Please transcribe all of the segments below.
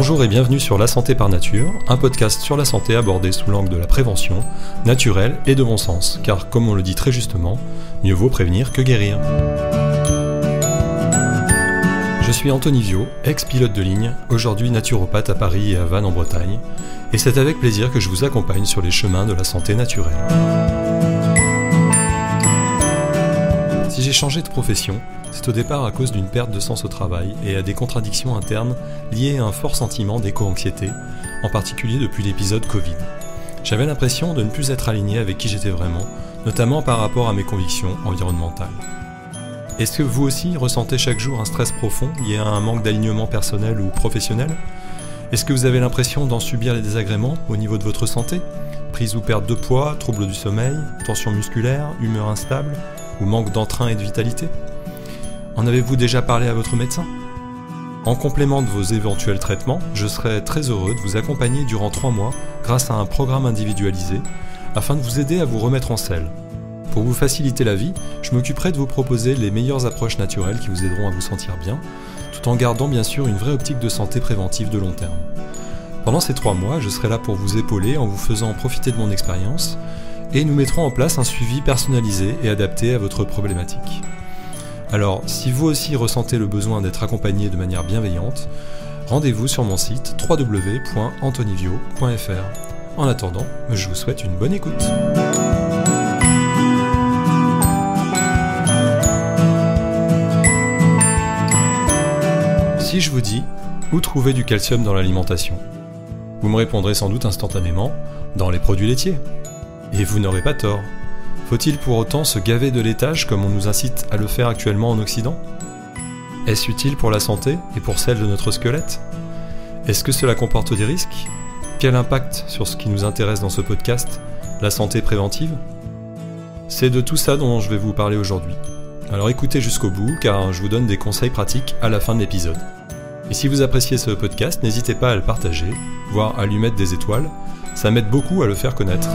Bonjour et bienvenue sur La Santé par Nature, un podcast sur la santé abordé sous l'angle de la prévention, naturelle et de bon sens, car comme on le dit très justement, mieux vaut prévenir que guérir. Je suis Anthony Viau, ex-pilote de ligne, aujourd'hui naturopathe à Paris et à Vannes en Bretagne, et c'est avec plaisir que je vous accompagne sur les chemins de la santé naturelle. Si j'ai changé de profession, c'est au départ à cause d'une perte de sens au travail et à des contradictions internes liées à un fort sentiment d'éco-anxiété, en particulier depuis l'épisode Covid. J'avais l'impression de ne plus être aligné avec qui j'étais vraiment, notamment par rapport à mes convictions environnementales. Est-ce que vous aussi ressentez chaque jour un stress profond lié à un manque d'alignement personnel ou professionnel ? Est-ce que vous avez l'impression d'en subir les désagréments au niveau de votre santé ? Prise ou perte de poids, troubles du sommeil, tension musculaire, humeur instable ou manque d'entrain et de vitalité ? En avez-vous déjà parlé à votre médecin ? En complément de vos éventuels traitements, je serai très heureux de vous accompagner durant 3 mois grâce à un programme individualisé afin de vous aider à vous remettre en selle. Pour vous faciliter la vie, je m'occuperai de vous proposer les meilleures approches naturelles qui vous aideront à vous sentir bien, tout en gardant bien sûr une vraie optique de santé préventive de long terme. Pendant ces 3 mois, je serai là pour vous épauler en vous faisant profiter de mon expérience et nous mettrons en place un suivi personnalisé et adapté à votre problématique. Alors, si vous aussi ressentez le besoin d'être accompagné de manière bienveillante, rendez-vous sur mon site www.anthonyvio.fr. En attendant, je vous souhaite une bonne écoute. Si je vous dis « Où trouver du calcium dans l'alimentation ?» Vous me répondrez sans doute instantanément « Dans les produits laitiers ». Et vous n'aurez pas tort. Faut-il pour autant se gaver de laitage comme on nous incite à le faire actuellement en Occident ? Est-ce utile pour la santé et pour celle de notre squelette ? Est-ce que cela comporte des risques ? Quel impact sur ce qui nous intéresse dans ce podcast, la santé préventive ? C'est de tout ça dont je vais vous parler aujourd'hui. Alors écoutez jusqu'au bout car je vous donne des conseils pratiques à la fin de l'épisode. Et si vous appréciez ce podcast, n'hésitez pas à le partager, voire à lui mettre des étoiles, ça m'aide beaucoup à le faire connaître.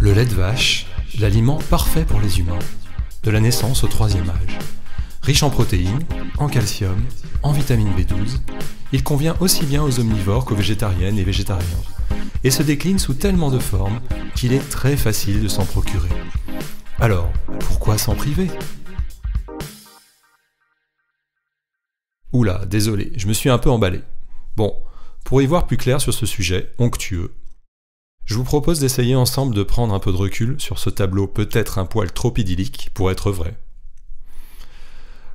Le lait de vache, l'aliment parfait pour les humains, de la naissance au 3e âge. Riche en protéines, en calcium, en vitamine B12, il convient aussi bien aux omnivores qu'aux végétariennes et végétariens, et se décline sous tellement de formes qu'il est très facile de s'en procurer. Alors, pourquoi s'en priver ? Oula, désolé, je me suis un peu emballé. Bon, pour y voir plus clair sur ce sujet onctueux, je vous propose d'essayer ensemble de prendre un peu de recul sur ce tableau peut-être un poil trop idyllique pour être vrai.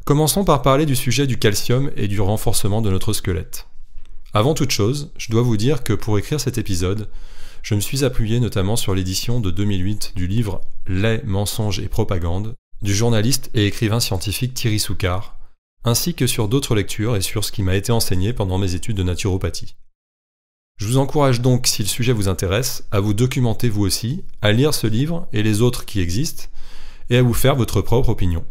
Commençons par parler du sujet du calcium et du renforcement de notre squelette. Avant toute chose, je dois vous dire que pour écrire cet épisode, je me suis appuyé notamment sur l'édition de 2008 du livre « Lait, mensonges et propagande » du journaliste et écrivain scientifique Thierry Soucard, ainsi que sur d'autres lectures et sur ce qui m'a été enseigné pendant mes études de naturopathie. Je vous encourage donc, si le sujet vous intéresse, à vous documenter vous aussi, à lire ce livre et les autres qui existent, et à vous faire votre propre opinion.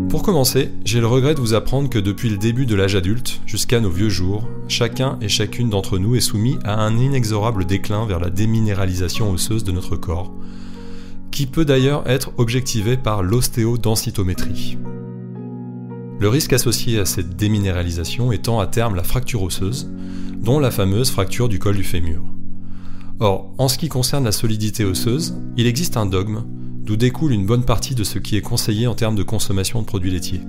Pour commencer, j'ai le regret de vous apprendre que depuis le début de l'âge adulte jusqu'à nos vieux jours, chacun et chacune d'entre nous est soumis à un inexorable déclin vers la déminéralisation osseuse de notre corps, qui peut d'ailleurs être objectivé par l'ostéodensitométrie. Le risque associé à cette déminéralisation étant à terme la fracture osseuse, dont la fameuse fracture du col du fémur. Or, en ce qui concerne la solidité osseuse, il existe un dogme, d'où découle une bonne partie de ce qui est conseillé en termes de consommation de produits laitiers.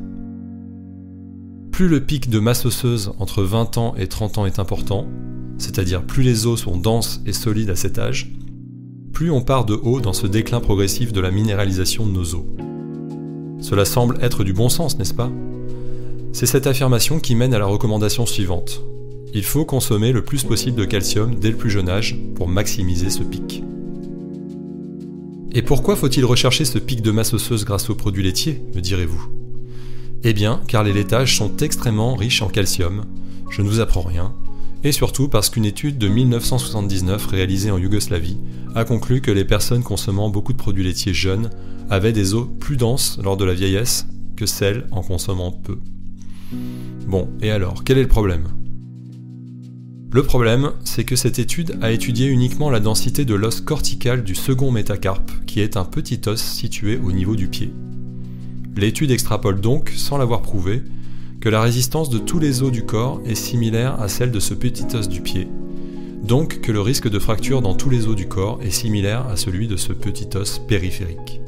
Plus le pic de masse osseuse entre 20 ans et 30 ans est important, c'est-à-dire plus les os sont denses et solides à cet âge, plus on part de haut dans ce déclin progressif de la minéralisation de nos os. Cela semble être du bon sens, n'est-ce pas ? C'est cette affirmation qui mène à la recommandation suivante. Il faut consommer le plus possible de calcium dès le plus jeune âge pour maximiser ce pic. Et pourquoi faut-il rechercher ce pic de masse osseuse grâce aux produits laitiers, me direz-vous ? Eh bien, car les laitages sont extrêmement riches en calcium, je ne vous apprends rien, et surtout parce qu'une étude de 1979 réalisée en Yougoslavie a conclu que les personnes consommant beaucoup de produits laitiers jeunes avaient des os plus denses lors de la vieillesse que celles en consommant peu. Bon, et alors, quel est le problème ? Le problème, c'est que cette étude a étudié uniquement la densité de l'os cortical du second métacarpe, qui est un petit os situé au niveau du pied. L'étude extrapole donc, sans l'avoir prouvé, que la résistance de tous les os du corps est similaire à celle de ce petit os du pied, donc que le risque de fracture dans tous les os du corps est similaire à celui de ce petit os périphérique.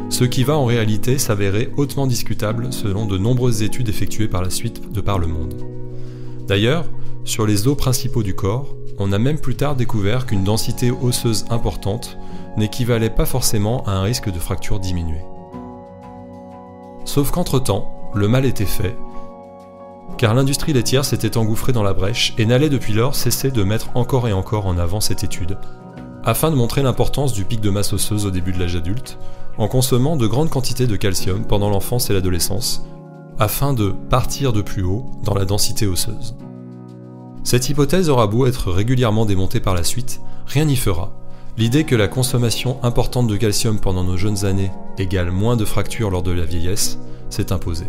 Ce qui va en réalité s'avérer hautement discutable selon de nombreuses études effectuées par la suite de par le monde. D'ailleurs, sur les os principaux du corps, on a même plus tard découvert qu'une densité osseuse importante n'équivalait pas forcément à un risque de fracture diminué. Sauf qu'entre-temps, le mal était fait, car l'industrie laitière s'était engouffrée dans la brèche et n'allait depuis lors cesser de mettre encore et encore en avant cette étude, afin de montrer l'importance du pic de masse osseuse au début de l'âge adulte, en consommant de grandes quantités de calcium pendant l'enfance et l'adolescence, afin de partir de plus haut dans la densité osseuse. Cette hypothèse aura beau être régulièrement démontée par la suite, rien n'y fera. L'idée que la consommation importante de calcium pendant nos jeunes années égale moins de fractures lors de la vieillesse s'est imposée.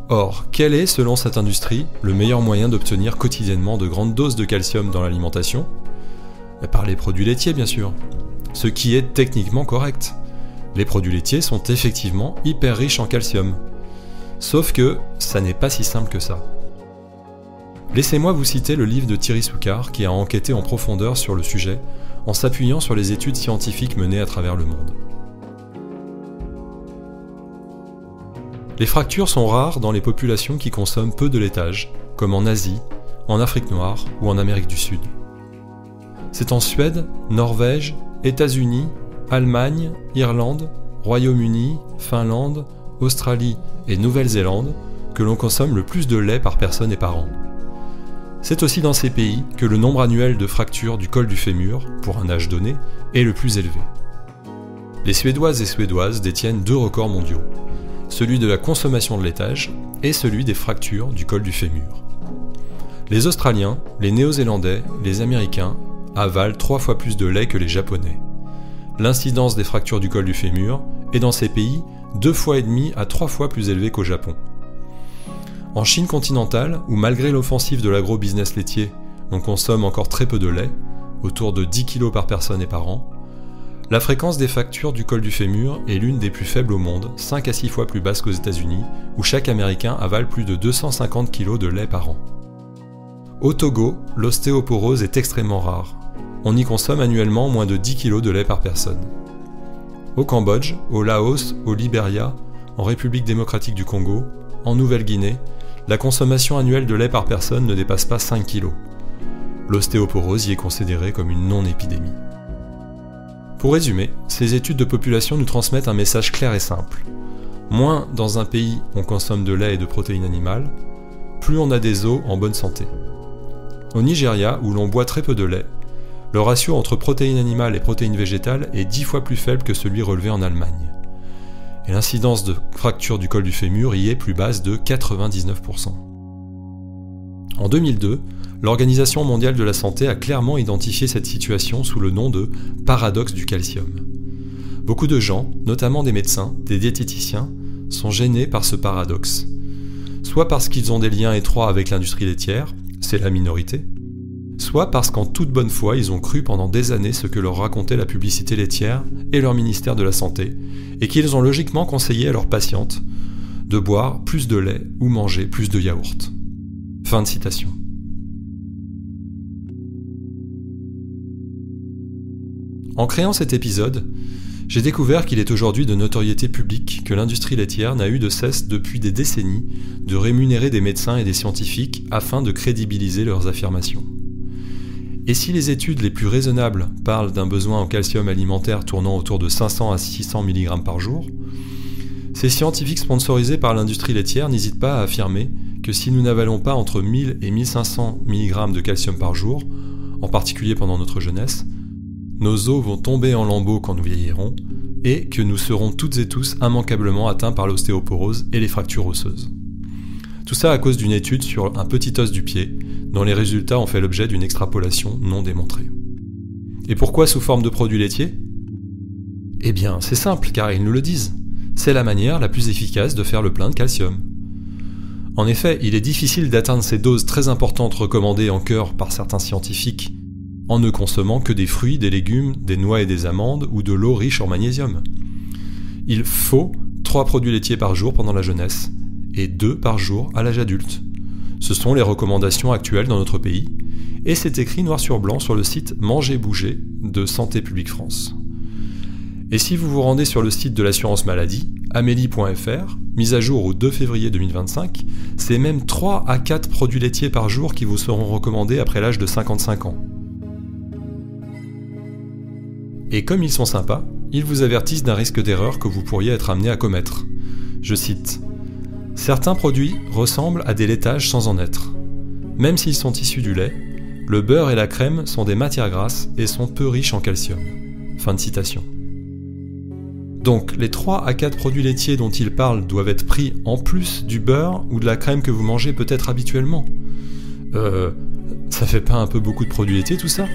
Or, quel est, selon cette industrie, le meilleur moyen d'obtenir quotidiennement de grandes doses de calcium dans l'alimentation ? Par les produits laitiers, bien sûr. Ce qui est techniquement correct. Les produits laitiers sont effectivement hyper riches en calcium. Sauf que ça n'est pas si simple que ça. Laissez-moi vous citer le livre de Thierry Soucard qui a enquêté en profondeur sur le sujet en s'appuyant sur les études scientifiques menées à travers le monde. Les fractures sont rares dans les populations qui consomment peu de laitage, comme en Asie, en Afrique noire ou en Amérique du Sud. C'est en Suède, Norvège, États-Unis, Allemagne, Irlande, Royaume-Uni, Finlande, Australie et Nouvelle-Zélande que l'on consomme le plus de lait par personne et par an. C'est aussi dans ces pays que le nombre annuel de fractures du col du fémur, pour un âge donné, est le plus élevé. Les Suédoises et Suédoises détiennent 2 records mondiaux, celui de la consommation de laitage et celui des fractures du col du fémur. Les Australiens, les Néo-Zélandais, les Américains avalent 3 fois plus de lait que les Japonais. L'incidence des fractures du col du fémur est dans ces pays 2,5 fois à 3 fois plus élevée qu'au Japon. En Chine continentale, où malgré l'offensive de l'agro-business laitier, on consomme encore très peu de lait, autour de 10 kg par personne et par an, la fréquence des fractures du col du fémur est l'une des plus faibles au monde, 5 à 6 fois plus basse qu'aux États-Unis, où chaque Américain avale plus de 250 kg de lait par an. Au Togo, l'ostéoporose est extrêmement rare. On y consomme annuellement moins de 10 kg de lait par personne. Au Cambodge, au Laos, au Libéria, en République démocratique du Congo, en Nouvelle-Guinée, la consommation annuelle de lait par personne ne dépasse pas 5 kg. L'ostéoporose y est considérée comme une non-épidémie. Pour résumer, ces études de population nous transmettent un message clair et simple. Moins dans un pays on consomme de lait et de protéines animales, plus on a des os en bonne santé. Au Nigeria, où l'on boit très peu de lait, le ratio entre protéines animales et protéines végétales est 10 fois plus faible que celui relevé en Allemagne. Et l'incidence de fracture du col du fémur y est plus basse de 99%. En 2002, l'Organisation mondiale de la santé a clairement identifié cette situation sous le nom de « paradoxe du calcium ». Beaucoup de gens, notamment des médecins, des diététiciens, sont gênés par ce paradoxe. Soit parce qu'ils ont des liens étroits avec l'industrie laitière, c'est la minorité, soit parce qu'en toute bonne foi ils ont cru pendant des années ce que leur racontait la publicité laitière et leur ministère de la Santé, et qu'ils ont logiquement conseillé à leurs patientes de boire plus de lait ou manger plus de yaourt. Fin de citation. En créant cet épisode, j'ai découvert qu'il est aujourd'hui de notoriété publique que l'industrie laitière n'a eu de cesse depuis des décennies de rémunérer des médecins et des scientifiques afin de crédibiliser leurs affirmations. Et si les études les plus raisonnables parlent d'un besoin en calcium alimentaire tournant autour de 500 à 600 mg par jour, ces scientifiques sponsorisés par l'industrie laitière n'hésitent pas à affirmer que si nous n'avalons pas entre 1000 et 1500 mg de calcium par jour, en particulier pendant notre jeunesse, nos os vont tomber en lambeaux quand nous vieillirons, et que nous serons toutes et tous immanquablement atteints par l'ostéoporose et les fractures osseuses. Tout ça à cause d'une étude sur un petit os du pied, dont les résultats ont fait l'objet d'une extrapolation non démontrée. Et pourquoi sous forme de produits laitiers ? Eh bien, c'est simple, car ils nous le disent. C'est la manière la plus efficace de faire le plein de calcium. En effet, il est difficile d'atteindre ces doses très importantes recommandées en cœur par certains scientifiques en ne consommant que des fruits, des légumes, des noix et des amandes ou de l'eau riche en magnésium. Il faut 3 produits laitiers par jour pendant la jeunesse et 2 par jour à l'âge adulte. Ce sont les recommandations actuelles dans notre pays et c'est écrit noir sur blanc sur le site Manger Bouger de Santé publique France. Et si vous vous rendez sur le site de l'assurance maladie, amélie.fr, mise à jour au 2 février 2025, c'est même 3 à 4 produits laitiers par jour qui vous seront recommandés après l'âge de 55 ans. Et comme ils sont sympas, ils vous avertissent d'un risque d'erreur que vous pourriez être amené à commettre. Je cite : « Certains produits ressemblent à des laitages sans en être. Même s'ils sont issus du lait, le beurre et la crème sont des matières grasses et sont peu riches en calcium. » Fin de citation. Donc, les 3 à 4 produits laitiers dont il parle doivent être pris en plus du beurre ou de la crème que vous mangez peut-être habituellement. Ça fait pas un peu beaucoup de produits laitiers tout ça ?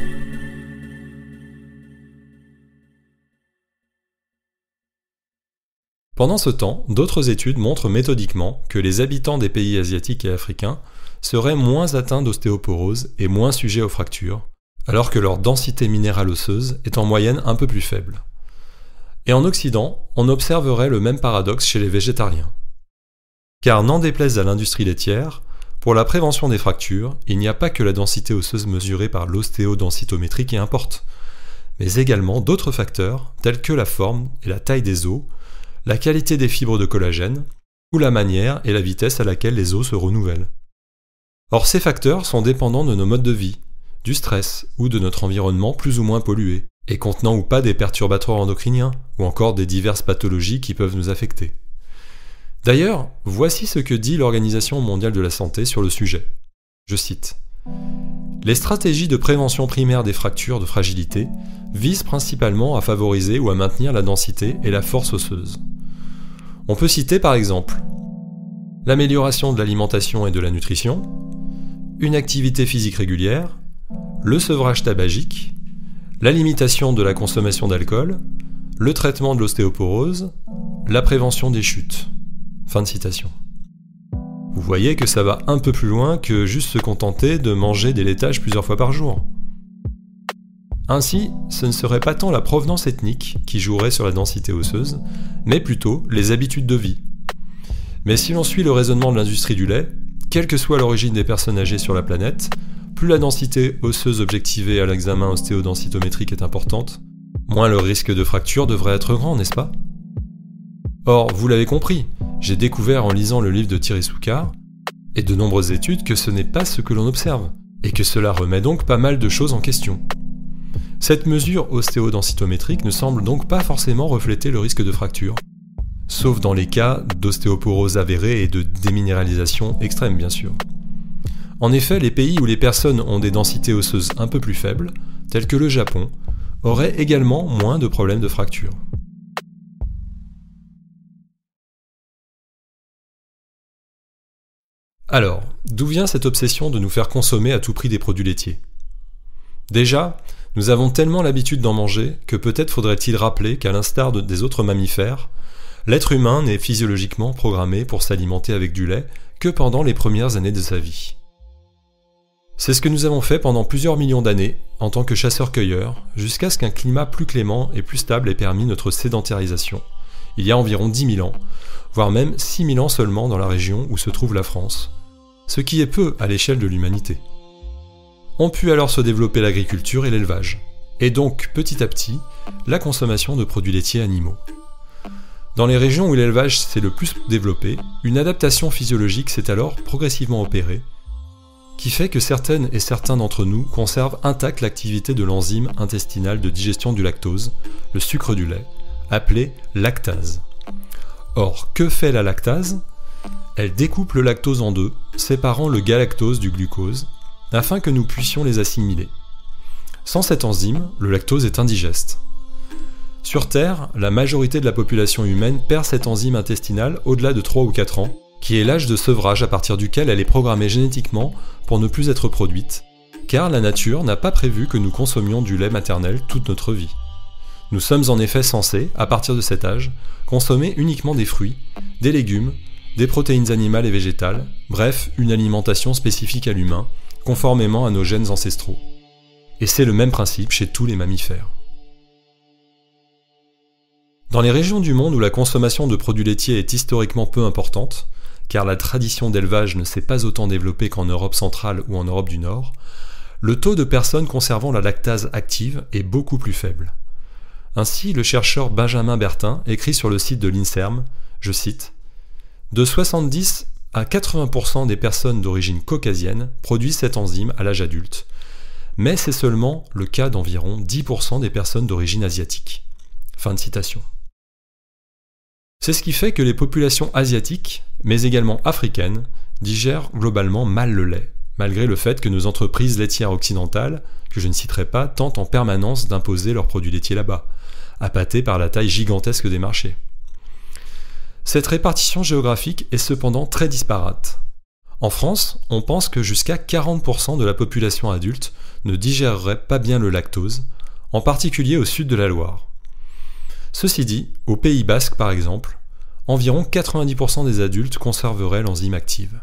Pendant ce temps, d'autres études montrent méthodiquement que les habitants des pays asiatiques et africains seraient moins atteints d'ostéoporose et moins sujets aux fractures, alors que leur densité minérale osseuse est en moyenne un peu plus faible. Et en Occident, on observerait le même paradoxe chez les végétariens. Car n'en déplaise à l'industrie laitière, pour la prévention des fractures, il n'y a pas que la densité osseuse mesurée par l'ostéodensitométrie qui importe, mais également d'autres facteurs tels que la forme et la taille des os, la qualité des fibres de collagène, ou la manière et la vitesse à laquelle les os se renouvellent. Or ces facteurs sont dépendants de nos modes de vie, du stress ou de notre environnement plus ou moins pollué, et contenant ou pas des perturbateurs endocriniens, ou encore des diverses pathologies qui peuvent nous affecter. D'ailleurs, voici ce que dit l'Organisation mondiale de la santé sur le sujet. Je cite : « Les stratégies de prévention primaire des fractures de fragilité visent principalement à favoriser ou à maintenir la densité et la force osseuse. On peut citer par exemple l'amélioration de l'alimentation et de la nutrition, une activité physique régulière, le sevrage tabagique, la limitation de la consommation d'alcool, le traitement de l'ostéoporose, la prévention des chutes. » Fin de citation. Vous voyez que ça va un peu plus loin que juste se contenter de manger des laitages plusieurs fois par jour. Ainsi, ce ne serait pas tant la provenance ethnique qui jouerait sur la densité osseuse, mais plutôt les habitudes de vie. Mais si l'on suit le raisonnement de l'industrie du lait, quelle que soit l'origine des personnes âgées sur la planète, plus la densité osseuse objectivée à l'examen ostéodensitométrique est importante, moins le risque de fracture devrait être grand, n'est-ce pas ? Or, vous l'avez compris, j'ai découvert en lisant le livre de Thierry Soucard, et de nombreuses études, que ce n'est pas ce que l'on observe, et que cela remet donc pas mal de choses en question. Cette mesure ostéodensitométrique ne semble donc pas forcément refléter le risque de fracture, sauf dans les cas d'ostéoporose avérée et de déminéralisation extrême bien sûr. En effet, les pays où les personnes ont des densités osseuses un peu plus faibles, tels que le Japon, auraient également moins de problèmes de fracture. Alors, d'où vient cette obsession de nous faire consommer à tout prix des produits laitiers ? Déjà, nous avons tellement l'habitude d'en manger que peut-être faudrait-il rappeler qu'à l'instar des autres mammifères, l'être humain n'est physiologiquement programmé pour s'alimenter avec du lait que pendant les premières années de sa vie. C'est ce que nous avons fait pendant plusieurs millions d'années en tant que chasseurs-cueilleurs, jusqu'à ce qu'un climat plus clément et plus stable ait permis notre sédentarisation, il y a environ 10 000 ans, voire même 6 000 ans seulement dans la région où se trouve la France, ce qui est peu à l'échelle de l'humanité. Ont pu alors se développer l'agriculture et l'élevage, et donc petit à petit, la consommation de produits laitiers animaux. Dans les régions où l'élevage s'est le plus développé, une adaptation physiologique s'est alors progressivement opérée, qui fait que certaines et certains d'entre nous conservent intacte l'activité de l'enzyme intestinale de digestion du lactose, le sucre du lait, appelé lactase. Or, que fait la lactase ? Elle découpe le lactose en deux, séparant le galactose du glucose, afin que nous puissions les assimiler. Sans cette enzyme, le lactose est indigeste. Sur Terre, la majorité de la population humaine perd cette enzyme intestinale au-delà de 3 ou 4 ans, qui est l'âge de sevrage à partir duquel elle est programmée génétiquement pour ne plus être produite, car la nature n'a pas prévu que nous consommions du lait maternel toute notre vie. Nous sommes en effet censés, à partir de cet âge, consommer uniquement des fruits, des légumes, des protéines animales et végétales, bref, une alimentation spécifique à l'humain, conformément à nos gènes ancestraux. Et c'est le même principe chez tous les mammifères. Dans les régions du monde où la consommation de produits laitiers est historiquement peu importante, car la tradition d'élevage ne s'est pas autant développée qu'en Europe centrale ou en Europe du Nord, le taux de personnes conservant la lactase active est beaucoup plus faible. Ainsi, le chercheur Benjamin Bertin écrit sur le site de l'INSERM, je cite, « De 70 à 80% des personnes d'origine caucasienne produisent cette enzyme à l'âge adulte, mais c'est seulement le cas d'environ 10% des personnes d'origine asiatique. » Fin de citation. C'est ce qui fait que les populations asiatiques, mais également africaines, digèrent globalement mal le lait, malgré le fait que nos entreprises laitières occidentales, que je ne citerai pas, tentent en permanence d'imposer leurs produits laitiers là-bas, appâtés par la taille gigantesque des marchés. Cette répartition géographique est cependant très disparate. En France, on pense que jusqu'à 40% de la population adulte ne digérerait pas bien le lactose, en particulier au sud de la Loire. Ceci dit, au Pays Basque par exemple, environ 90% des adultes conserveraient l'enzyme active.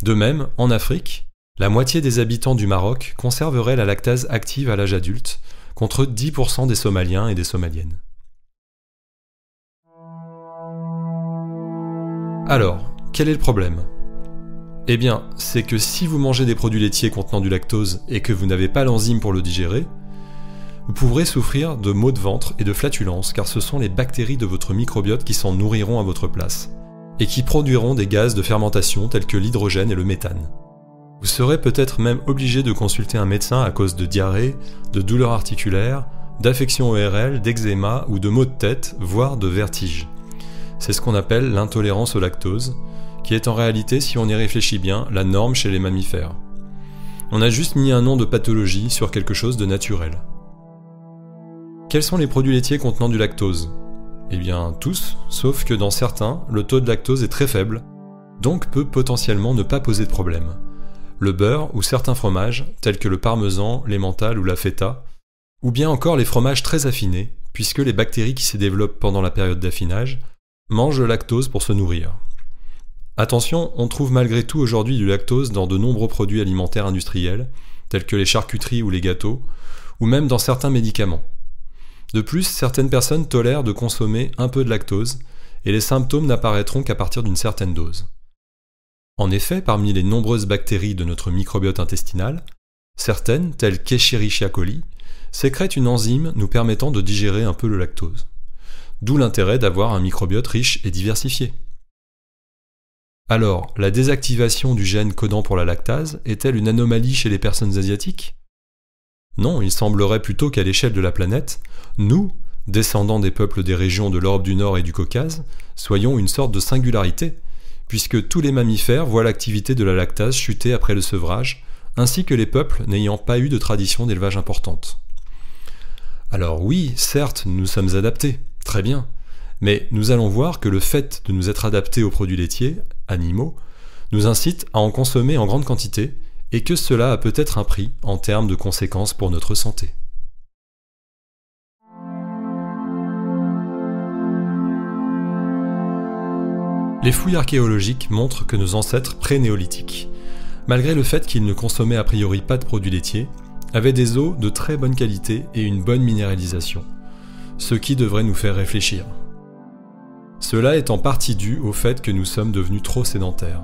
De même, en Afrique, la moitié des habitants du Maroc conserveraient la lactase active à l'âge adulte, contre 10% des Somaliens et des Somaliennes. Alors, quel est le problème ? Eh bien, c'est que si vous mangez des produits laitiers contenant du lactose et que vous n'avez pas l'enzyme pour le digérer, vous pourrez souffrir de maux de ventre et de flatulences car ce sont les bactéries de votre microbiote qui s'en nourriront à votre place et qui produiront des gaz de fermentation tels que l'hydrogène et le méthane. Vous serez peut-être même obligé de consulter un médecin à cause de diarrhée, de douleurs articulaires, d'affections ORL, d'eczéma ou de maux de tête, voire de vertiges. C'est ce qu'on appelle l'intolérance au lactose, qui est en réalité, si on y réfléchit bien, la norme chez les mammifères. On a juste mis un nom de pathologie sur quelque chose de naturel. Quels sont les produits laitiers contenant du lactose ? Eh bien, tous, sauf que dans certains, le taux de lactose est très faible, donc peut potentiellement ne pas poser de problème. Le beurre ou certains fromages, tels que le parmesan, l'emmental ou la feta, ou bien encore les fromages très affinés, puisque les bactéries qui s'y développent pendant la période d'affinage mangent le lactose pour se nourrir. Attention, on trouve malgré tout aujourd'hui du lactose dans de nombreux produits alimentaires industriels, tels que les charcuteries ou les gâteaux, ou même dans certains médicaments. De plus, certaines personnes tolèrent de consommer un peu de lactose, et les symptômes n'apparaîtront qu'à partir d'une certaine dose. En effet, parmi les nombreuses bactéries de notre microbiote intestinal, certaines, telles qu'Escherichia coli, sécrètent une enzyme nous permettant de digérer un peu le lactose. D'où l'intérêt d'avoir un microbiote riche et diversifié. Alors, la désactivation du gène codant pour la lactase est-elle une anomalie chez les personnes asiatiques ? Non, il semblerait plutôt qu'à l'échelle de la planète, nous, descendants des peuples des régions de l'Europe du Nord et du Caucase, soyons une sorte de singularité, puisque tous les mammifères voient l'activité de la lactase chuter après le sevrage, ainsi que les peuples n'ayant pas eu de tradition d'élevage importante. Alors oui, certes, nous nous sommes adaptés, très bien, mais nous allons voir que le fait de nous être adaptés aux produits laitiers, animaux, nous incite à en consommer en grande quantité, et que cela a peut-être un prix en termes de conséquences pour notre santé. Les fouilles archéologiques montrent que nos ancêtres pré-néolithiques, malgré le fait qu'ils ne consommaient a priori pas de produits laitiers, avaient des eaux de très bonne qualité et une bonne minéralisation, ce qui devrait nous faire réfléchir. Cela est en partie dû au fait que nous sommes devenus trop sédentaires.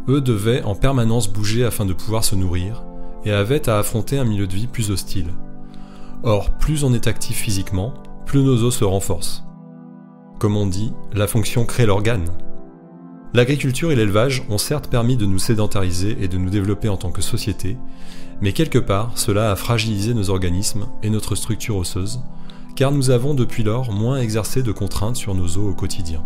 Eux devaient en permanence bouger afin de pouvoir se nourrir, et avaient à affronter un milieu de vie plus hostile. Or, plus on est actif physiquement, plus nos os se renforcent. Comme on dit, la fonction crée l'organe. L'agriculture et l'élevage ont certes permis de nous sédentariser et de nous développer en tant que société, mais quelque part, cela a fragilisé nos organismes et notre structure osseuse, car nous avons depuis lors moins exercé de contraintes sur nos os au quotidien.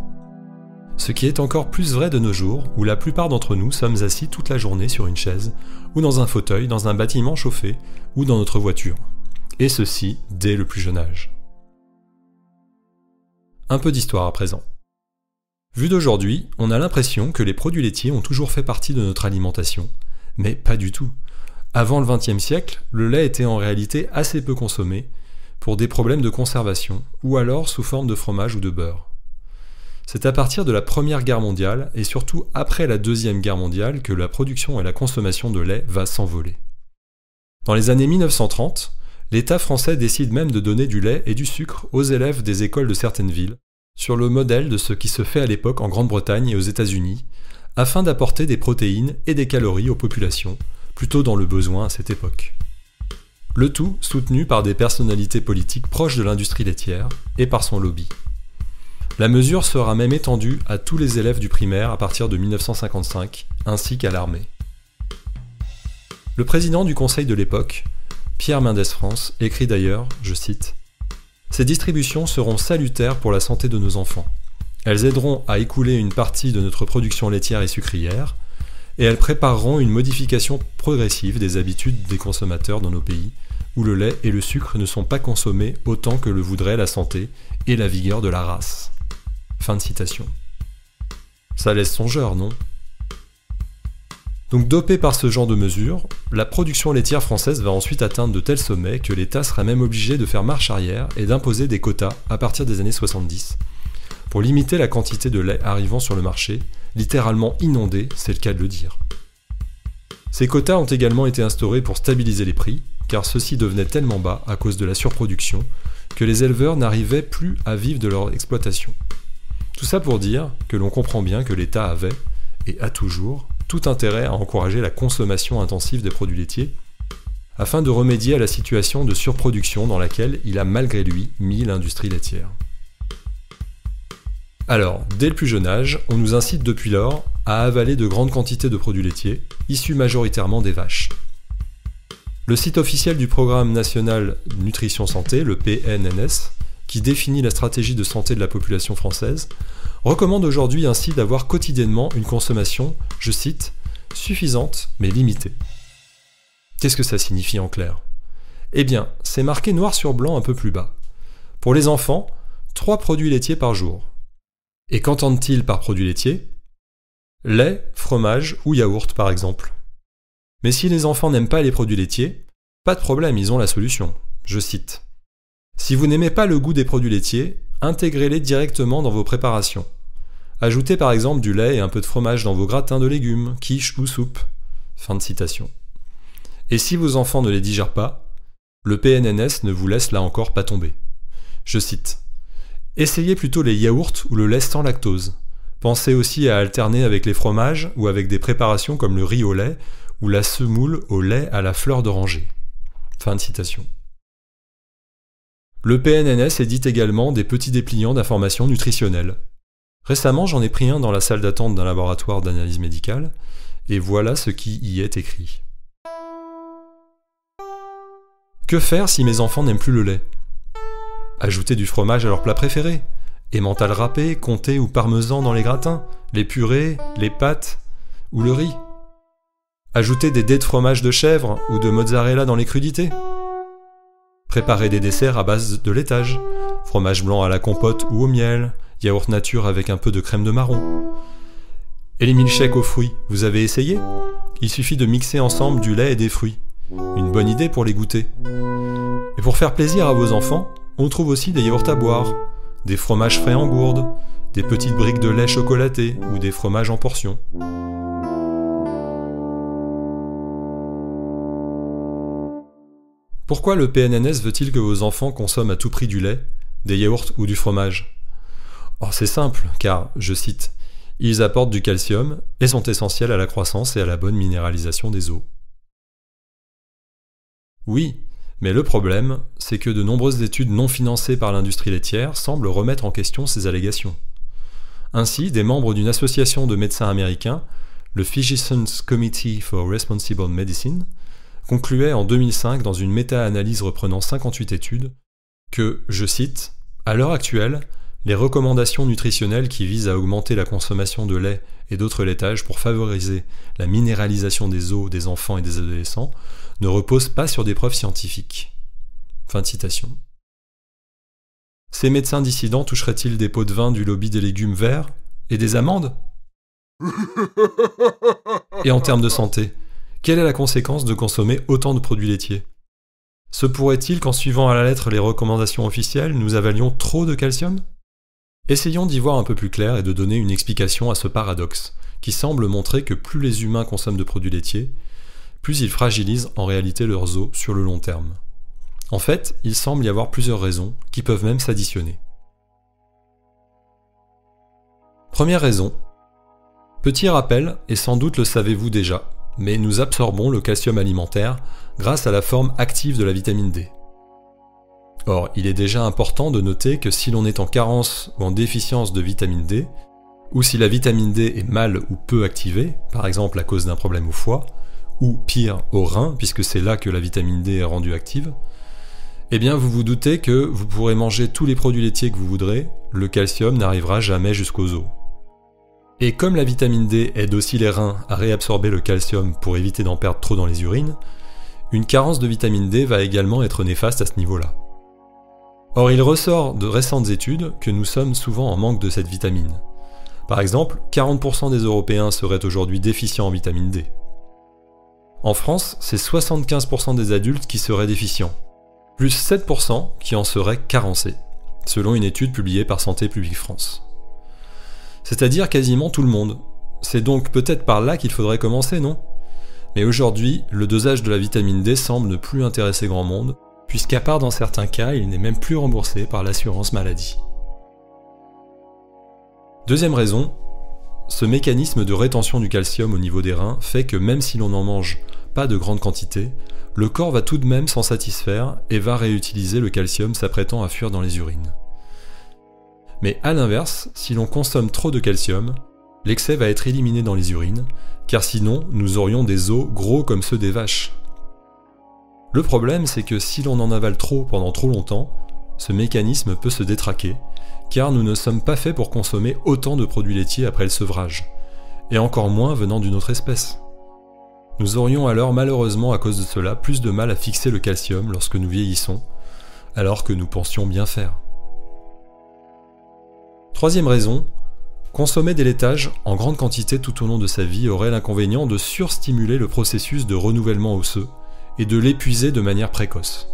Ce qui est encore plus vrai de nos jours, où la plupart d'entre nous sommes assis toute la journée sur une chaise, ou dans un fauteuil, dans un bâtiment chauffé, ou dans notre voiture. Et ceci dès le plus jeune âge. Un peu d'histoire à présent. Vu d'aujourd'hui, on a l'impression que les produits laitiers ont toujours fait partie de notre alimentation, mais pas du tout. Avant le XXe siècle, le lait était en réalité assez peu consommé, pour des problèmes de conservation, ou alors sous forme de fromage ou de beurre. C'est à partir de la Première Guerre mondiale, et surtout après la Deuxième Guerre mondiale, que la production et la consommation de lait va s'envoler. Dans les années 1930, l'État français décide même de donner du lait et du sucre aux élèves des écoles de certaines villes, sur le modèle de ce qui se fait à l'époque en Grande-Bretagne et aux États-Unis, afin d'apporter des protéines et des calories aux populations, plutôt dans le besoin à cette époque. Le tout soutenu par des personnalités politiques proches de l'industrie laitière et par son lobby. La mesure sera même étendue à tous les élèves du primaire à partir de 1955, ainsi qu'à l'armée. Le président du conseil de l'époque, Pierre Mendès France, écrit d'ailleurs, je cite, « Ces distributions seront salutaires pour la santé de nos enfants. Elles aideront à écouler une partie de notre production laitière et sucrière, et elles prépareront une modification progressive des habitudes des consommateurs dans nos pays, où le lait et le sucre ne sont pas consommés autant que le voudrait la santé et la vigueur de la race. » Fin de citation. Ça laisse songeur, non ? Donc dopé par ce genre de mesures, la production laitière française va ensuite atteindre de tels sommets que l'État sera même obligé de faire marche arrière et d'imposer des quotas à partir des années 70, pour limiter la quantité de lait arrivant sur le marché, littéralement inondé, c'est le cas de le dire. Ces quotas ont également été instaurés pour stabiliser les prix, car ceux-ci devenaient tellement bas à cause de la surproduction que les éleveurs n'arrivaient plus à vivre de leur exploitation. Tout ça pour dire que l'on comprend bien que l'État avait, et a toujours, tout intérêt à encourager la consommation intensive des produits laitiers, afin de remédier à la situation de surproduction dans laquelle il a malgré lui mis l'industrie laitière. Alors, dès le plus jeune âge, on nous incite depuis lors à avaler de grandes quantités de produits laitiers, issus majoritairement des vaches. Le site officiel du Programme national Nutrition Santé, le PNNS, qui définit la stratégie de santé de la population française, recommande aujourd'hui ainsi d'avoir quotidiennement une consommation, je cite, « suffisante mais limitée ». Qu'est-ce que ça signifie en clair ? Eh bien, c'est marqué noir sur blanc un peu plus bas. Pour les enfants, 3 produits laitiers par jour. Et qu'entendent-ils par produits laitiers ? Lait, fromage ou yaourt par exemple. Mais si les enfants n'aiment pas les produits laitiers, pas de problème, ils ont la solution. Je cite. Si vous n'aimez pas le goût des produits laitiers, intégrez-les directement dans vos préparations. Ajoutez par exemple du lait et un peu de fromage dans vos gratins de légumes, quiches ou soupes. Fin de citation. Et si vos enfants ne les digèrent pas, le PNNS ne vous laisse là encore pas tomber. Je cite. Essayez plutôt les yaourts ou le lait sans lactose. Pensez aussi à alterner avec les fromages ou avec des préparations comme le riz au lait ou la semoule au lait à la fleur d'oranger. Fin de citation. Le PNNS édite également des petits dépliants d'informations nutritionnelles. Récemment, j'en ai pris un dans la salle d'attente d'un laboratoire d'analyse médicale, et voilà ce qui y est écrit. Que faire si mes enfants n'aiment plus le lait ? Ajouter du fromage à leur plat préféré, emmental râpé, comté ou parmesan dans les gratins, les purées, les pâtes ou le riz. Ajouter des dés de fromage de chèvre ou de mozzarella dans les crudités. Préparer des desserts à base de laitage, fromage blanc à la compote ou au miel, yaourt nature avec un peu de crème de marron. Et les milkshakes aux fruits, vous avez essayé ? Il suffit de mixer ensemble du lait et des fruits. Une bonne idée pour les goûter. Et pour faire plaisir à vos enfants, on trouve aussi des yaourts à boire, des fromages frais en gourde, des petites briques de lait chocolaté ou des fromages en portions. Pourquoi le PNNS veut-il que vos enfants consomment à tout prix du lait, des yaourts ou du fromage ? Oh, c'est simple, car, je cite, « Ils apportent du calcium et sont essentiels à la croissance et à la bonne minéralisation des os. » Oui, mais le problème, c'est que de nombreuses études non financées par l'industrie laitière semblent remettre en question ces allégations. Ainsi, des membres d'une association de médecins américains, le Physicians Committee for Responsible Medicine, concluait en 2005 dans une méta-analyse reprenant 58 études que, je cite, « À l'heure actuelle, les recommandations nutritionnelles qui visent à augmenter la consommation de lait et d'autres laitages pour favoriser la minéralisation des os des enfants et des adolescents ne reposent pas sur des preuves scientifiques. » Fin de citation. Ces médecins dissidents toucheraient-ils des pots de vin du lobby des légumes verts et des amandes ? Et en termes de santé, quelle est la conséquence de consommer autant de produits laitiers ? Se pourrait-il qu'en suivant à la lettre les recommandations officielles, nous avalions trop de calcium ? Essayons d'y voir un peu plus clair et de donner une explication à ce paradoxe, qui semble montrer que plus les humains consomment de produits laitiers, plus ils fragilisent en réalité leurs os sur le long terme. En fait, il semble y avoir plusieurs raisons, qui peuvent même s'additionner. Première raison. Petit rappel, et sans doute le savez-vous déjà, mais nous absorbons le calcium alimentaire grâce à la forme active de la vitamine D. Or, il est déjà important de noter que si l'on est en carence ou en déficience de vitamine D, ou si la vitamine D est mal ou peu activée, par exemple à cause d'un problème au foie, ou pire au rein, puisque c'est là que la vitamine D est rendue active, eh bien vous vous doutez que vous pourrez manger tous les produits laitiers que vous voudrez, le calcium n'arrivera jamais jusqu'aux os. Et comme la vitamine D aide aussi les reins à réabsorber le calcium pour éviter d'en perdre trop dans les urines, une carence de vitamine D va également être néfaste à ce niveau-là. Or, il ressort de récentes études que nous sommes souvent en manque de cette vitamine. Par exemple, 40% des Européens seraient aujourd'hui déficients en vitamine D. En France, c'est 75% des adultes qui seraient déficients, plus 7% qui en seraient carencés, selon une étude publiée par Santé publique France. C'est-à-dire quasiment tout le monde. C'est donc peut-être par là qu'il faudrait commencer, non ? Mais aujourd'hui, le dosage de la vitamine D semble ne plus intéresser grand monde, puisqu'à part dans certains cas, il n'est même plus remboursé par l'assurance maladie. Deuxième raison, ce mécanisme de rétention du calcium au niveau des reins fait que même si l'on n'en mange pas de grande quantité, le corps va tout de même s'en satisfaire et va réutiliser le calcium s'apprêtant à fuir dans les urines. Mais à l'inverse, si l'on consomme trop de calcium, l'excès va être éliminé dans les urines, car sinon nous aurions des os gros comme ceux des vaches. Le problème, c'est que si l'on en avale trop pendant trop longtemps, ce mécanisme peut se détraquer, car nous ne sommes pas faits pour consommer autant de produits laitiers après le sevrage, et encore moins venant d'une autre espèce. Nous aurions alors malheureusement à cause de cela plus de mal à fixer le calcium lorsque nous vieillissons, alors que nous pensions bien faire. Troisième raison, consommer des laitages en grande quantité tout au long de sa vie aurait l'inconvénient de surstimuler le processus de renouvellement osseux, et de l'épuiser de manière précoce.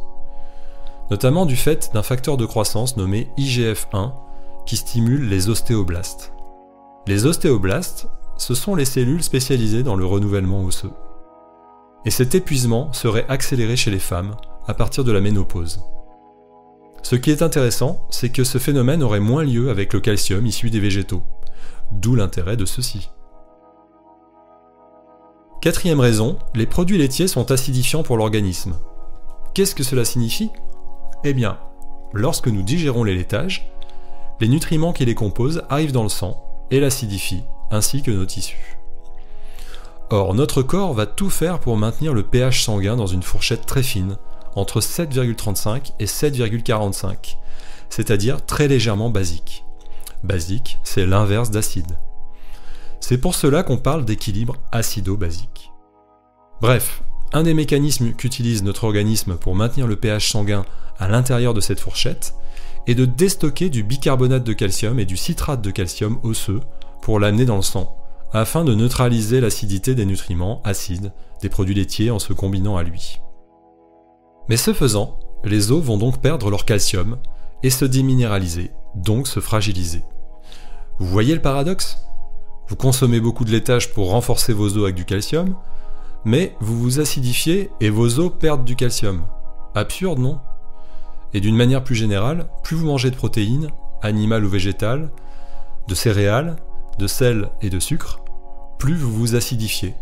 Notamment du fait d'un facteur de croissance nommé IGF-1 qui stimule les ostéoblastes. Les ostéoblastes, ce sont les cellules spécialisées dans le renouvellement osseux. Et cet épuisement serait accéléré chez les femmes à partir de la ménopause. Ce qui est intéressant, c'est que ce phénomène aurait moins lieu avec le calcium issu des végétaux, d'où l'intérêt de ceux-ci. Quatrième raison, les produits laitiers sont acidifiants pour l'organisme. Qu'est-ce que cela signifie ? Eh bien, lorsque nous digérons les laitages, les nutriments qui les composent arrivent dans le sang et l'acidifient, ainsi que nos tissus. Or, notre corps va tout faire pour maintenir le pH sanguin dans une fourchette très fine, entre 7,35 et 7,45, c'est-à-dire très légèrement basique. Basique, c'est l'inverse d'acide. C'est pour cela qu'on parle d'équilibre acido-basique. Bref, un des mécanismes qu'utilise notre organisme pour maintenir le pH sanguin à l'intérieur de cette fourchette est de déstocker du bicarbonate de calcium et du citrate de calcium osseux pour l'amener dans le sang, afin de neutraliser l'acidité des nutriments acides des produits laitiers en se combinant à lui. Mais ce faisant, les os vont donc perdre leur calcium et se déminéraliser, donc se fragiliser. Vous voyez le paradoxe ? Vous consommez beaucoup de laitage pour renforcer vos os avec du calcium, mais vous vous acidifiez et vos os perdent du calcium. Absurde, non ? Et d'une manière plus générale, plus vous mangez de protéines, animales ou végétales, de céréales, de sel et de sucre, plus vous vous acidifiez,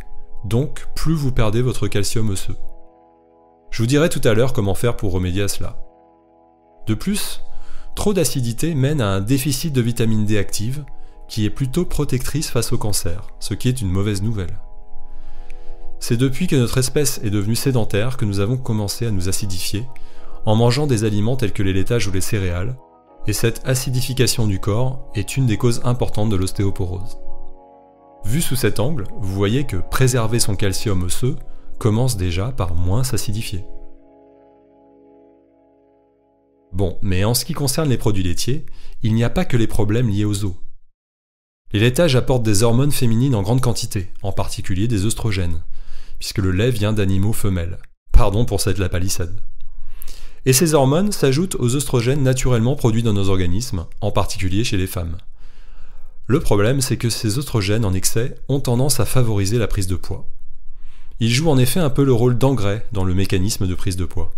donc plus vous perdez votre calcium osseux. Je vous dirai tout à l'heure comment faire pour remédier à cela. De plus, trop d'acidité mène à un déficit de vitamine D active, qui est plutôt protectrice face au cancer, ce qui est une mauvaise nouvelle. C'est depuis que notre espèce est devenue sédentaire que nous avons commencé à nous acidifier, en mangeant des aliments tels que les laitages ou les céréales, et cette acidification du corps est une des causes importantes de l'ostéoporose. Vu sous cet angle, vous voyez que préserver son calcium osseux commence déjà par moins s'acidifier. Bon, mais en ce qui concerne les produits laitiers, il n'y a pas que les problèmes liés aux os. Les laitages apportent des hormones féminines en grande quantité, en particulier des œstrogènes, puisque le lait vient d'animaux femelles. Pardon pour cette lapalissade. Et ces hormones s'ajoutent aux œstrogènes naturellement produits dans nos organismes, en particulier chez les femmes. Le problème, c'est que ces œstrogènes en excès ont tendance à favoriser la prise de poids. Ils jouent en effet un peu le rôle d'engrais dans le mécanisme de prise de poids.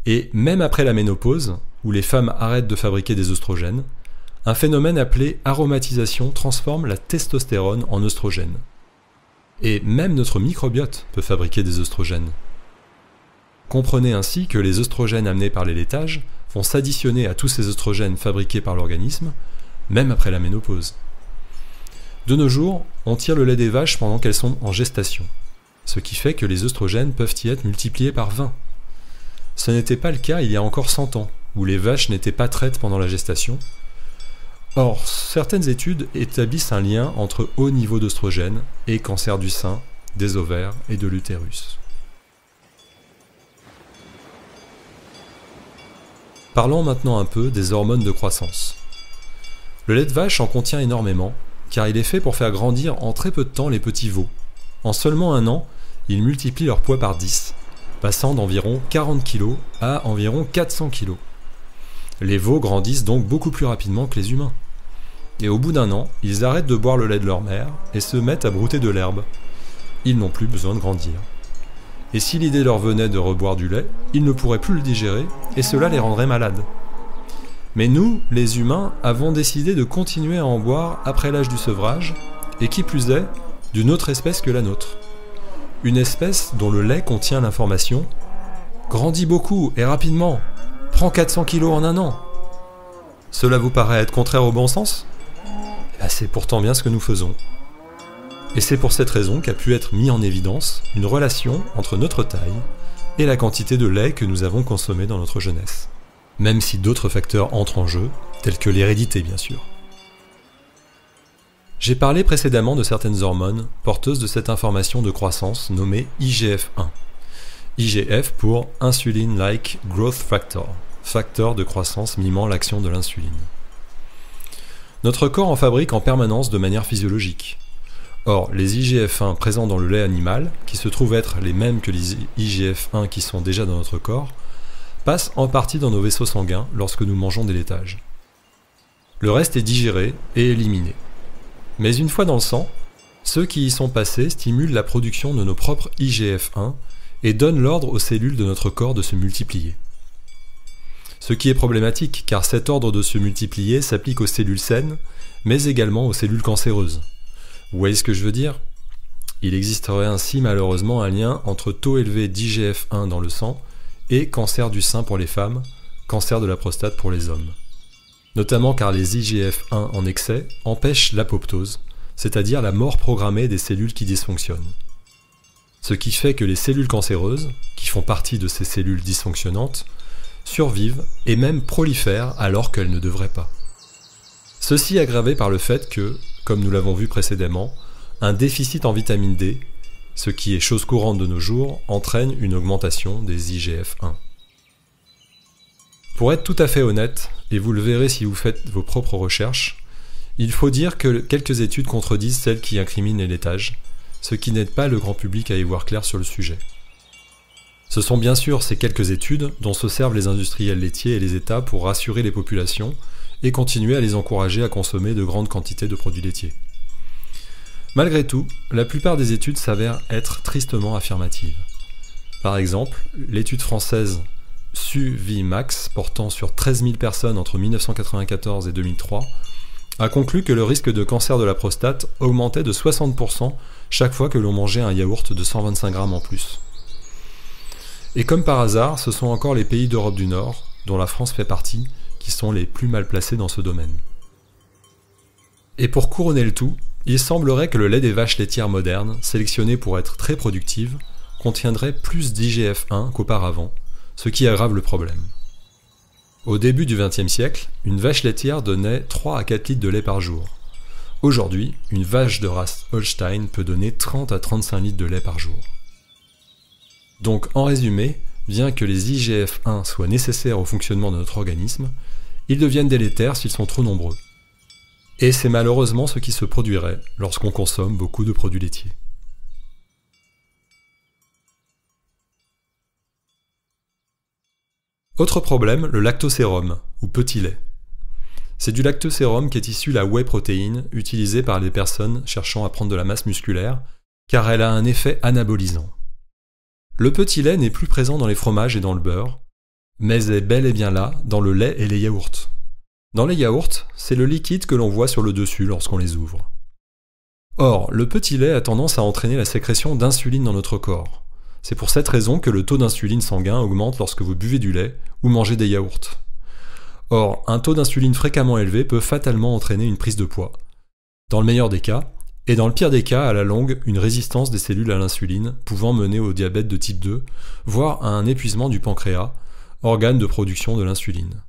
Et même après la ménopause, où les femmes arrêtent de fabriquer des œstrogènes, un phénomène appelé aromatisation transforme la testostérone en œstrogène. Et même notre microbiote peut fabriquer des œstrogènes. Comprenez ainsi que les œstrogènes amenés par les laitages vont s'additionner à tous ces œstrogènes fabriqués par l'organisme, même après la ménopause. De nos jours, on tire le lait des vaches pendant qu'elles sont en gestation, ce qui fait que les œstrogènes peuvent y être multipliés par 20. Ce n'était pas le cas il y a encore 100 ans, où les vaches n'étaient pas traites pendant la gestation. Or, certaines études établissent un lien entre haut niveau d'œstrogènes et cancer du sein, des ovaires et de l'utérus. Parlons maintenant un peu des hormones de croissance. Le lait de vache en contient énormément, car il est fait pour faire grandir en très peu de temps les petits veaux. En seulement 1 an, ils multiplient leur poids par 10, passant d'environ 40 kg à environ 400 kg. Les veaux grandissent donc beaucoup plus rapidement que les humains. Et au bout d'1 an, ils arrêtent de boire le lait de leur mère et se mettent à brouter de l'herbe. Ils n'ont plus besoin de grandir. Et si l'idée leur venait de reboire du lait, ils ne pourraient plus le digérer et cela les rendrait malades. Mais nous, les humains, avons décidé de continuer à en boire après l'âge du sevrage, et qui plus est, d'une autre espèce que la nôtre. Une espèce dont le lait contient l'information « Grandis beaucoup et rapidement, prends 400 kg en 1 an ». Cela vous paraît être contraire au bon sens ? C'est pourtant bien ce que nous faisons. Et c'est pour cette raison qu'a pu être mis en évidence une relation entre notre taille et la quantité de lait que nous avons consommé dans notre jeunesse. Même si d'autres facteurs entrent en jeu, tels que l'hérédité bien sûr. J'ai parlé précédemment de certaines hormones porteuses de cette information de croissance nommée IGF-1. IGF pour Insulin-like Growth Factor, facteur de croissance mimant l'action de l'insuline. Notre corps en fabrique en permanence de manière physiologique. Or, les IGF-1 présents dans le lait animal, qui se trouvent être les mêmes que les IGF-1 qui sont déjà dans notre corps, passent en partie dans nos vaisseaux sanguins lorsque nous mangeons des laitages. Le reste est digéré et éliminé. Mais une fois dans le sang, ceux qui y sont passés stimulent la production de nos propres IGF-1 et donnent l'ordre aux cellules de notre corps de se multiplier. Ce qui est problématique car cet ordre de se multiplier s'applique aux cellules saines, mais également aux cellules cancéreuses. Vous voyez ce que je veux dire ? Il existerait ainsi malheureusement un lien entre taux élevé d'IGF-1 dans le sang et cancer du sein pour les femmes, cancer de la prostate pour les hommes. Notamment car les IGF-1 en excès empêchent l'apoptose, c'est-à-dire la mort programmée des cellules qui dysfonctionnent. Ce qui fait que les cellules cancéreuses, qui font partie de ces cellules dysfonctionnantes, survivent et même prolifèrent alors qu'elles ne devraient pas. Ceci aggravé par le fait que, comme nous l'avons vu précédemment, un déficit en vitamine D, ce qui est chose courante de nos jours, entraîne une augmentation des IGF-1. Pour être tout à fait honnête, et vous le verrez si vous faites vos propres recherches, il faut dire que quelques études contredisent celles qui incriminent les laitages, ce qui n'aide pas le grand public à y voir clair sur le sujet. Ce sont bien sûr ces quelques études dont se servent les industriels laitiers et les États pour rassurer les populations et continuer à les encourager à consommer de grandes quantités de produits laitiers. Malgré tout, la plupart des études s'avèrent être tristement affirmatives. Par exemple, l'étude française SUVIMAX, portant sur 13 000 personnes entre 1994 et 2003, a conclu que le risque de cancer de la prostate augmentait de 60% chaque fois que l'on mangeait un yaourt de 125 grammes en plus. Et comme par hasard, ce sont encore les pays d'Europe du Nord, dont la France fait partie, qui sont les plus mal placés dans ce domaine. Et pour couronner le tout, il semblerait que le lait des vaches laitières modernes, sélectionné pour être très productive, contiendrait plus d'IGF-1 qu'auparavant, ce qui aggrave le problème. Au début du XXe siècle, une vache laitière donnait 3 à 4 litres de lait par jour. Aujourd'hui, une vache de race Holstein peut donner 30 à 35 litres de lait par jour. Donc en résumé, bien que les IGF-1 soient nécessaires au fonctionnement de notre organisme, ils deviennent délétères s'ils sont trop nombreux. Et c'est malheureusement ce qui se produirait lorsqu'on consomme beaucoup de produits laitiers. Autre problème, le lactosérum, ou petit lait. C'est du lactosérum qu'est issue la whey protéine utilisée par les personnes cherchant à prendre de la masse musculaire, car elle a un effet anabolisant. Le petit lait n'est plus présent dans les fromages et dans le beurre, mais est bel et bien là dans le lait et les yaourts. Dans les yaourts, c'est le liquide que l'on voit sur le dessus lorsqu'on les ouvre. Or, le petit lait a tendance à entraîner la sécrétion d'insuline dans notre corps. C'est pour cette raison que le taux d'insuline sanguin augmente lorsque vous buvez du lait ou mangez des yaourts. Or, un taux d'insuline fréquemment élevé peut fatalement entraîner une prise de poids. Dans le meilleur des cas, et dans le pire des cas, à la longue, une résistance des cellules à l'insuline, pouvant mener au diabète de type 2, voire à un épuisement du pancréas, organe de production de l'insuline.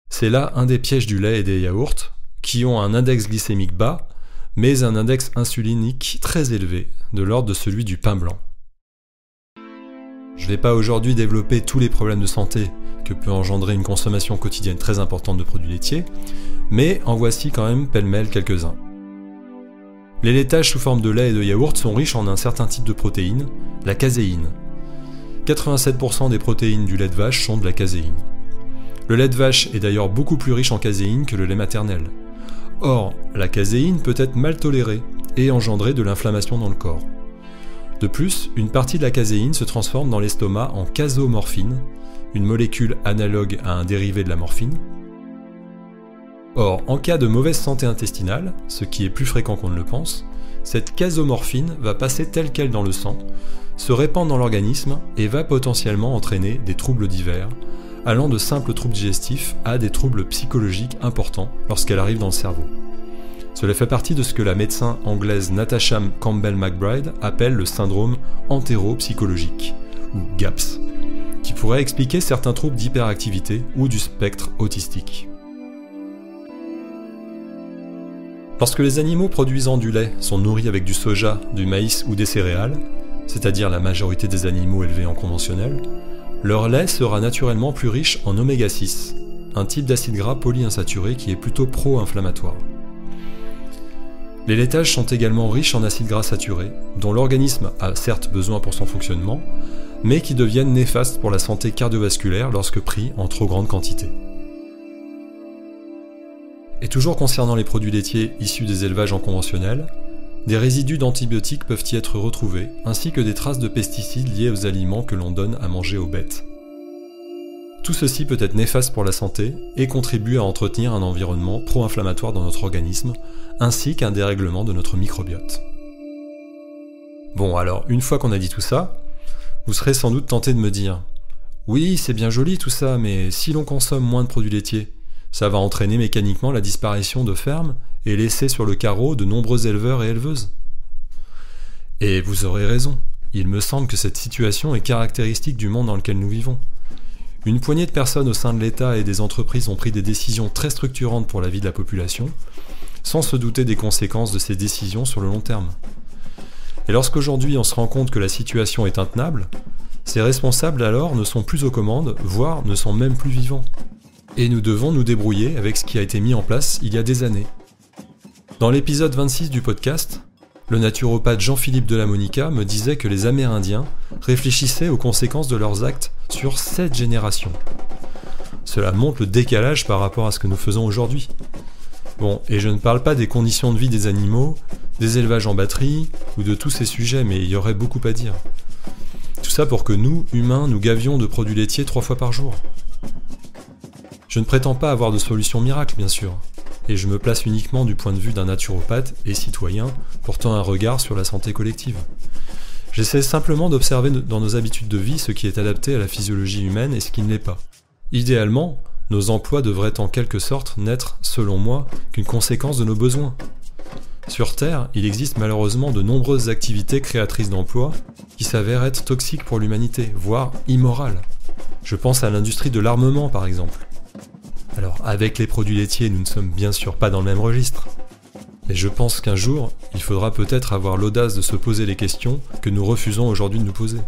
C'est là un des pièges du lait et des yaourts, qui ont un index glycémique bas, mais un index insulinique très élevé, de l'ordre de celui du pain blanc. Je ne vais pas aujourd'hui développer tous les problèmes de santé que peut engendrer une consommation quotidienne très importante de produits laitiers, mais en voici quand même pêle-mêle quelques-uns. Les laitages sous forme de lait et de yaourt sont riches en un certain type de protéine, la caséine. 87% des protéines du lait de vache sont de la caséine. Le lait de vache est d'ailleurs beaucoup plus riche en caséine que le lait maternel. Or, la caséine peut être mal tolérée et engendrer de l'inflammation dans le corps. De plus, une partie de la caséine se transforme dans l'estomac en casomorphine, une molécule analogue à un dérivé de la morphine. Or, en cas de mauvaise santé intestinale, ce qui est plus fréquent qu'on ne le pense, cette casomorphine va passer telle qu'elle dans le sang, se répandre dans l'organisme et va potentiellement entraîner des troubles divers, allant de simples troubles digestifs à des troubles psychologiques importants lorsqu'elle arrive dans le cerveau. Cela fait partie de ce que la médecin anglaise Natasha Campbell-McBride appelle le syndrome entéropsychologique, ou GAPS, qui pourrait expliquer certains troubles d'hyperactivité ou du spectre autistique. Lorsque les animaux produisant du lait sont nourris avec du soja, du maïs ou des céréales, c'est-à-dire la majorité des animaux élevés en conventionnel, leur lait sera naturellement plus riche en oméga 6, un type d'acide gras polyinsaturé qui est plutôt pro-inflammatoire. Les laitages sont également riches en acides gras saturés, dont l'organisme a certes besoin pour son fonctionnement, mais qui deviennent néfastes pour la santé cardiovasculaire lorsque pris en trop grande quantité. Et toujours concernant les produits laitiers issus des élevages en conventionnel, des résidus d'antibiotiques peuvent y être retrouvés, ainsi que des traces de pesticides liés aux aliments que l'on donne à manger aux bêtes. Tout ceci peut être néfaste pour la santé et contribue à entretenir un environnement pro-inflammatoire dans notre organisme, ainsi qu'un dérèglement de notre microbiote. Bon alors, une fois qu'on a dit tout ça, vous serez sans doute tenté de me dire « Oui, c'est bien joli tout ça, mais si l'on consomme moins de produits laitiers, ça va entraîner mécaniquement la disparition de fermes et laisser sur le carreau de nombreux éleveurs et éleveuses. » Et vous aurez raison, il me semble que cette situation est caractéristique du monde dans lequel nous vivons. Une poignée de personnes au sein de l'État et des entreprises ont pris des décisions très structurantes pour la vie de la population, sans se douter des conséquences de ces décisions sur le long terme. Et lorsqu'aujourd'hui on se rend compte que la situation est intenable, ces responsables alors ne sont plus aux commandes, voire ne sont même plus vivants. Et nous devons nous débrouiller avec ce qui a été mis en place il y a des années. Dans l'épisode 26 du podcast, le naturopathe Jean-Philippe Delamonica me disait que les Amérindiens réfléchissaient aux conséquences de leurs actes sur 7 générations. Cela montre le décalage par rapport à ce que nous faisons aujourd'hui. Bon, et je ne parle pas des conditions de vie des animaux, des élevages en batterie, ou de tous ces sujets, mais il y aurait beaucoup à dire. Tout ça pour que nous, humains, nous gavions de produits laitiers 3 fois par jour. Je ne prétends pas avoir de solution miracle, bien sûr, et je me place uniquement du point de vue d'un naturopathe et citoyen portant un regard sur la santé collective. J'essaie simplement d'observer dans nos habitudes de vie ce qui est adapté à la physiologie humaine et ce qui ne l'est pas. Idéalement, nos emplois devraient en quelque sorte n'être, selon moi, qu'une conséquence de nos besoins. Sur Terre, il existe malheureusement de nombreuses activités créatrices d'emplois qui s'avèrent être toxiques pour l'humanité, voire immorales. Je pense à l'industrie de l'armement par exemple. Alors avec les produits laitiers, nous ne sommes bien sûr pas dans le même registre. Mais je pense qu'un jour, il faudra peut-être avoir l'audace de se poser les questions que nous refusons aujourd'hui de nous poser.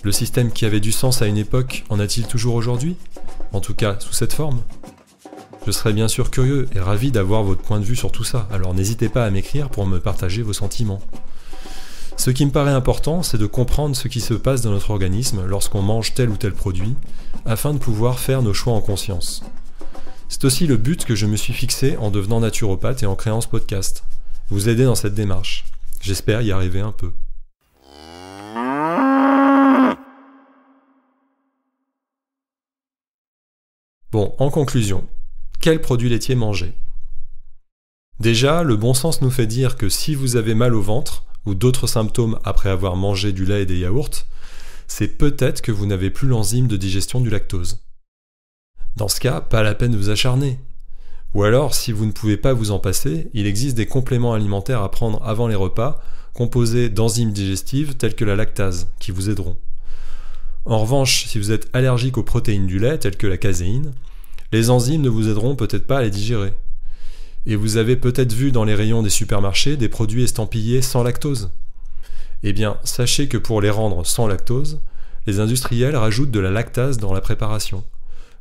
Le système qui avait du sens à une époque en a-t-il toujours aujourd'hui ? En tout cas, sous cette forme ? Je serais bien sûr curieux et ravi d'avoir votre point de vue sur tout ça, alors n'hésitez pas à m'écrire pour me partager vos sentiments. Ce qui me paraît important, c'est de comprendre ce qui se passe dans notre organisme lorsqu'on mange tel ou tel produit, afin de pouvoir faire nos choix en conscience. C'est aussi le but que je me suis fixé en devenant naturopathe et en créant ce podcast. Vous aider dans cette démarche. J'espère y arriver un peu. Bon, en conclusion, quels produits laitiers manger ? Déjà, le bon sens nous fait dire que si vous avez mal au ventre ou d'autres symptômes après avoir mangé du lait et des yaourts, c'est peut-être que vous n'avez plus l'enzyme de digestion du lactose. Dans ce cas, pas la peine de vous acharner. Ou alors, si vous ne pouvez pas vous en passer, il existe des compléments alimentaires à prendre avant les repas, composés d'enzymes digestives telles que la lactase, qui vous aideront. En revanche, si vous êtes allergique aux protéines du lait, telles que la caséine, les enzymes ne vous aideront peut-être pas à les digérer. Et vous avez peut-être vu dans les rayons des supermarchés des produits estampillés sans lactose. Eh bien, sachez que pour les rendre sans lactose, les industriels rajoutent de la lactase dans la préparation.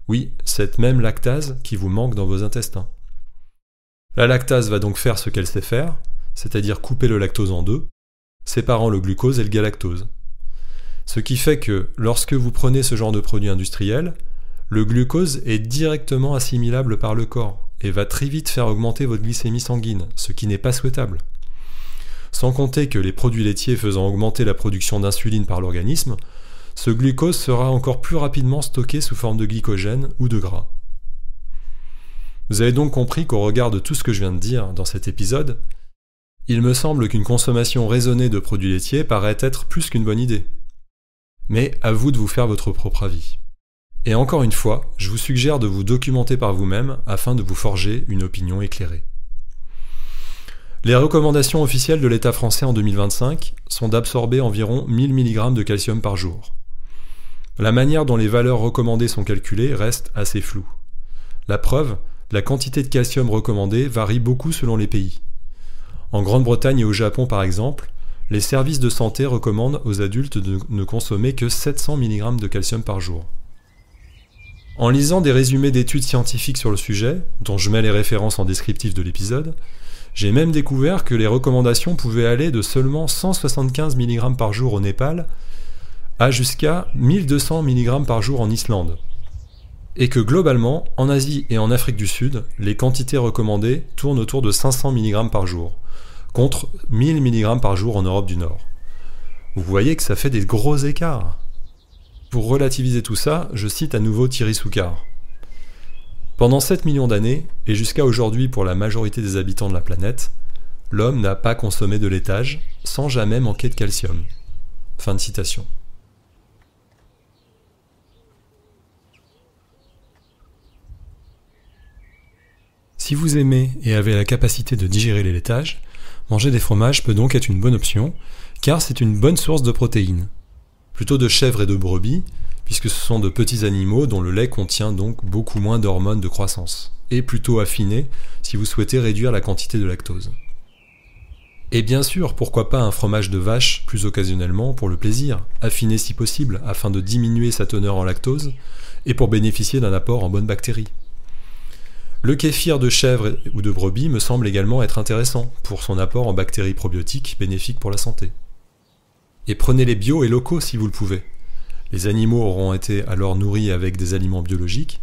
Oui, cette même lactase qui vous manque dans vos intestins. La lactase va donc faire ce qu'elle sait faire, c'est-à-dire couper le lactose en deux, séparant le glucose et le galactose. Ce qui fait que, lorsque vous prenez ce genre de produit industriel, le glucose est directement assimilable par le corps et va très vite faire augmenter votre glycémie sanguine, ce qui n'est pas souhaitable. Sans compter que les produits laitiers faisant augmenter la production d'insuline par l'organisme, ce glucose sera encore plus rapidement stocké sous forme de glycogène ou de gras. Vous avez donc compris qu'au regard de tout ce que je viens de dire dans cet épisode, il me semble qu'une consommation raisonnée de produits laitiers paraît être plus qu'une bonne idée. Mais à vous de vous faire votre propre avis. Et encore une fois, je vous suggère de vous documenter par vous-même afin de vous forger une opinion éclairée. Les recommandations officielles de l'État français en 2025 sont d'absorber environ 1000 mg de calcium par jour. La manière dont les valeurs recommandées sont calculées reste assez floue. La preuve, la quantité de calcium recommandée varie beaucoup selon les pays. En Grande-Bretagne et au Japon par exemple, les services de santé recommandent aux adultes de ne consommer que 700 mg de calcium par jour. En lisant des résumés d'études scientifiques sur le sujet, dont je mets les références en descriptif de l'épisode, j'ai même découvert que les recommandations pouvaient aller de seulement 175 mg par jour au Népal à jusqu'à 1200 mg par jour en Islande. Et que globalement, en Asie et en Afrique du Sud, les quantités recommandées tournent autour de 500 mg par jour, contre 1000 mg par jour en Europe du Nord. Vous voyez que ça fait des gros écarts. Pour relativiser tout ça, je cite à nouveau Thierry Soucard. Pendant 7 millions d'années, et jusqu'à aujourd'hui pour la majorité des habitants de la planète, l'homme n'a pas consommé de laitage sans jamais manquer de calcium. Fin de citation. Si vous aimez et avez la capacité de digérer les laitages, manger des fromages peut donc être une bonne option, car c'est une bonne source de protéines. Plutôt de chèvres et de brebis, puisque ce sont de petits animaux dont le lait contient donc beaucoup moins d'hormones de croissance, et plutôt affiné si vous souhaitez réduire la quantité de lactose. Et bien sûr, pourquoi pas un fromage de vache plus occasionnellement pour le plaisir, affiné si possible afin de diminuer sa teneur en lactose, et pour bénéficier d'un apport en bonnes bactéries. Le kéfir de chèvre ou de brebis me semble également être intéressant pour son apport en bactéries probiotiques bénéfiques pour la santé. Et prenez-les bio et locaux si vous le pouvez. Les animaux auront été alors nourris avec des aliments biologiques,